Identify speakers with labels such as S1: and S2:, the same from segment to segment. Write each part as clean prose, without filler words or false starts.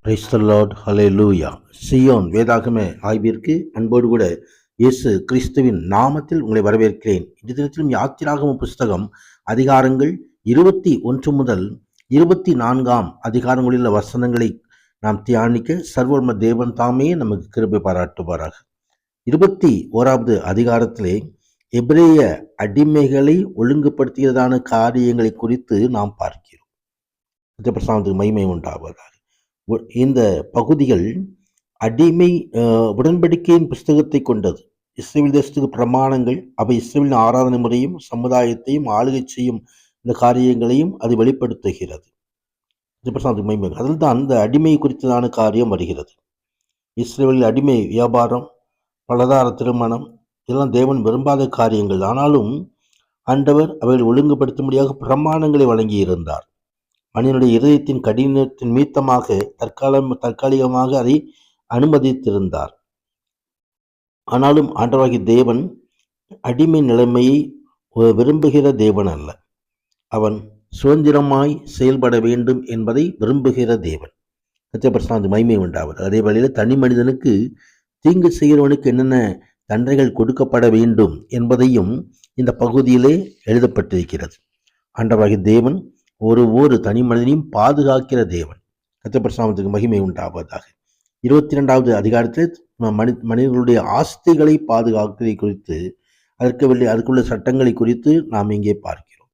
S1: Praise the Lord, hallelujah. Zion வேதாகம ஆய்விற்கு அன்போடு கூட இயேசு கிறிஸ்துவின் நாமத்தில் உங்களை வரவேற்கிறேன். இந்த தினத்திலும் யாத்திராகம புஸ்தகம் அதிகாரங்கள் 21 முதல் 24 அதிகாரங்களில் உள்ள வசனங்களை நாம் தியானிக்க சர்வர்ம தேவன் தாமே நமக்கு கிருபை பாராட்டுவாராக. 21வது அதிகாரத்திலே எபிரேய அடிமைகளை ஒழுங்குபடுத்தியதான காரியங்களை குறித்து நாம் பார்க்கிறோம். பிரசாந்தத்துக்கு மகிமை உண்டாவதாக. இந்த பகுதிகள் அடிமை உடன்படிக்கையின் புஸ்தகத்தை கொண்டது. இஸ்ரவேல் தேசத்துக்கு பிரமாணங்கள், அவை இஸ்ரவேலின் ஆராதனை முறையும் சமுதாயத்தையும் ஆளுகை செய்யும் இந்த காரியங்களையும் அது வெளிப்படுத்துகிறது. அதில் தான் இந்த அடிமை குறித்ததான காரியம் வருகிறது. இஸ்ரவேலில் அடிமை வியாபாரம், பலதார திருமணம் இதெல்லாம் தேவன் விரும்பாத காரியங்கள். ஆனாலும் ஆண்டவர் அவைகளை ஒழுங்குபடுத்தும்படியாக பிரமாணங்களை வழங்கியிருந்தார். மனிதனுடைய இதயத்தின் கடினத்தின் மீத்தமாக தற்காலிகமாக அதை அனுமதித்திருந்தார். ஆனாலும் ஆண்டவராகிய தேவன் அடிமை நிலைமையை விரும்புகிற தேவன் அல்ல. அவன் சுதந்திரமாய் செயல்பட வேண்டும் என்பதை விரும்புகிற தேவன். பிரசாந்த் மகிமை உண்டாவது. அதே வழியில் தனி மனிதனுக்கு தீங்கு செய்கிறவனுக்கு என்னென்ன தண்டனைகள் கொடுக்கப்பட வேண்டும் என்பதையும் இந்த பகுதியிலே எழுதப்பட்டிருக்கிறது. ஆண்டவராகிய தேவன் ஒரு தனி மனிதனையும் பாதுகாக்கிற தேவன். கர்த்தருக்கு மகிமை உண்டாவதாக. 22வது அதிகாரத்தில் மனிதர்களுடைய ஆஸ்திகளை பாதுகாப்பதை குறித்து அதுக்குள்ள சட்டங்களை குறித்து நாம் இங்கே பார்க்கிறோம்.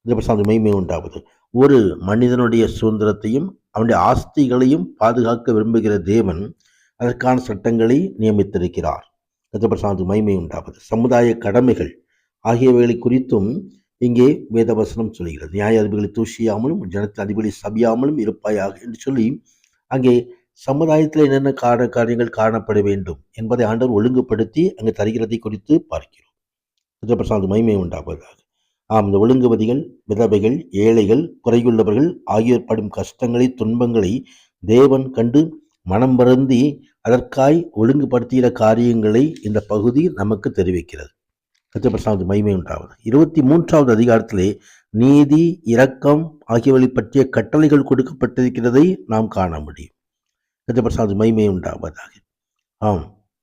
S1: கர்த்தருக்கு மகிமை உண்டாவது. ஒரு மனிதனுடைய சுதந்திரத்தையும் அவனுடைய ஆஸ்திகளையும் பாதுகாக்க விரும்புகிற தேவன் அதற்கான சட்டங்களை நியமித்திருக்கிறார். கர்த்தருக்கு மகிமை உண்டாவது. சமுதாய கடமைகள் ஆகியவைகளை குறித்தும் இங்கே வேதவசனம் சொல்கிறது. நியாய அதிபதிகளை தூஷியாமலும் ஜனத்தின் அதிபதிகளை சபியாமலும் இருப்பாயாக என்று சொல்லி அங்கே சமுதாயத்தில் என்னென்ன காரியங்கள் காணப்பட வேண்டும் என்பதை ஆண்டவர் ஒழுங்குபடுத்தி அங்கே தருகிறதை குறித்து பார்க்கிறோம். பிரசாந்த் மகிமை உண்டாவதாக. இந்த ஒழுங்குவதிகள், விதவைகள், ஏழைகள், குறையுள்ளவர்கள் ஆகியோர் படும் கஷ்டங்களை, துன்பங்களை தேவன் கண்டு மனம் வருந்தி அதற்காய் ஒழுங்குபடுத்துகிற காரியங்களை இந்த பகுதி நமக்கு தெரிவிக்கிறது. கர்த்தருக்கு மகிமை உண்டாவது. 23வது அதிகாரத்திலே நீதி, இரக்கம் ஆகியவை பற்றிய கட்டளைகள் கொடுக்கப்பட்டிருக்கிறதை நாம் காண முடியும். கர்த்தருக்கு மகிமை உண்டாவதாக.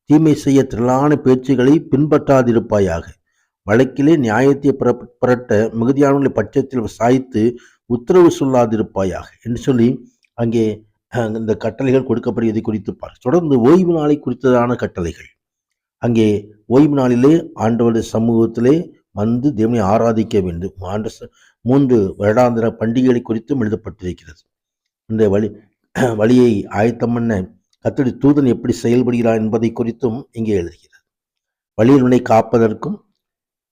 S1: தீமை செய்ய திரளான பேச்சுகளை பின்பற்றாதிருப்பாயாக. வழக்கிலே நியாயத்தை புரட்ட மிகுதியானவர்களை பட்சத்தில் சாய்த்து உத்தரவு சொல்லாதிருப்பாயாக என்று சொல்லி அங்கே இந்த கட்டளைகள் கொடுக்கப்படுவதை குறித்து தொடர்ந்து ஓய்வு நாளை குறித்ததான கட்டளைகள். அங்கே ஓய்வு நாளிலே ஆண்டவருடைய சமூகத்திலே வந்து தேவனை ஆராதிக்க வேண்டும். 3 வருடாந்திர பண்டிகைகளை குறித்தும் எழுதப்பட்டிருக்கிறது. இந்த வழியை ஆயத்தம் பண்ண கர்த்தருடைய தூதன் எப்படி செயல்படுகிறார் என்பதை குறித்தும் இங்கே எழுதுகிறது. வழியில் உன்னை காப்பதற்கும்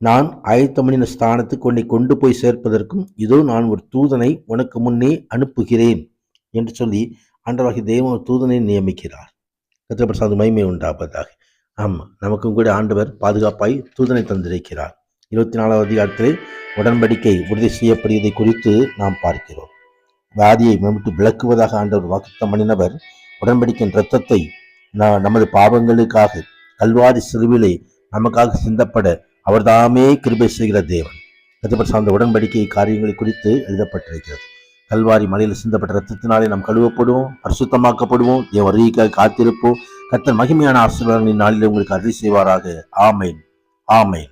S1: நான் ஆயத்தம் பண்ணின ஸ்தானத்துக்கு உன்னை கொண்டு போய் சேர்ப்பதற்கும் இதோ நான் ஒரு தூதனை உனக்கு முன்னே அனுப்புகிறேன் என்று சொல்லி ஆண்டவராகிய தேவன் ஒரு தூதனை நியமிக்கிறார். கர்த்தருக்கு மகிமை உண்டாவதாக. நமக்கும் கூட ஆண்டவர் பாதுகாப்பாய் தூதனை தந்திருக்கிறார். 24வது அதிகாரத்திலே உடன்படிக்கை உறுதி செய்யப்படுவதை குறித்து நாம் பார்க்கிறோம். வியாதியை விட்டு விளக்குவதாக ஆண்டவர் வாக்குத்தத்தம் பண்ணினவர் உடன்படிக்கையின் இரத்தத்தை நமது பாவங்களுக்காக கல்வாரி சிலுவிலே நமக்காக சிந்தப்பட அவர் தாமே கிருபை செய்கிற தேவன். கர்த்தர் சார்ந்த உடன்படிக்கை காரியங்களை குறித்து எழுதப்பட்டிருக்கிறது. கல்வாரி மலையில் சிந்தப்பட்ட ரத்தத்தினாலே நாம் கழுவப்படுவோம், பரிசுத்தமாக்கப்படுவோம், தேவ வருகைக்காக காத்திருப்போம். கர்த்தர் மகிமையான ஆசீர்வாதங்களின் நாளில் உங்களுக்கு அருள் செய்வாராக. ஆமேன், ஆமேன்.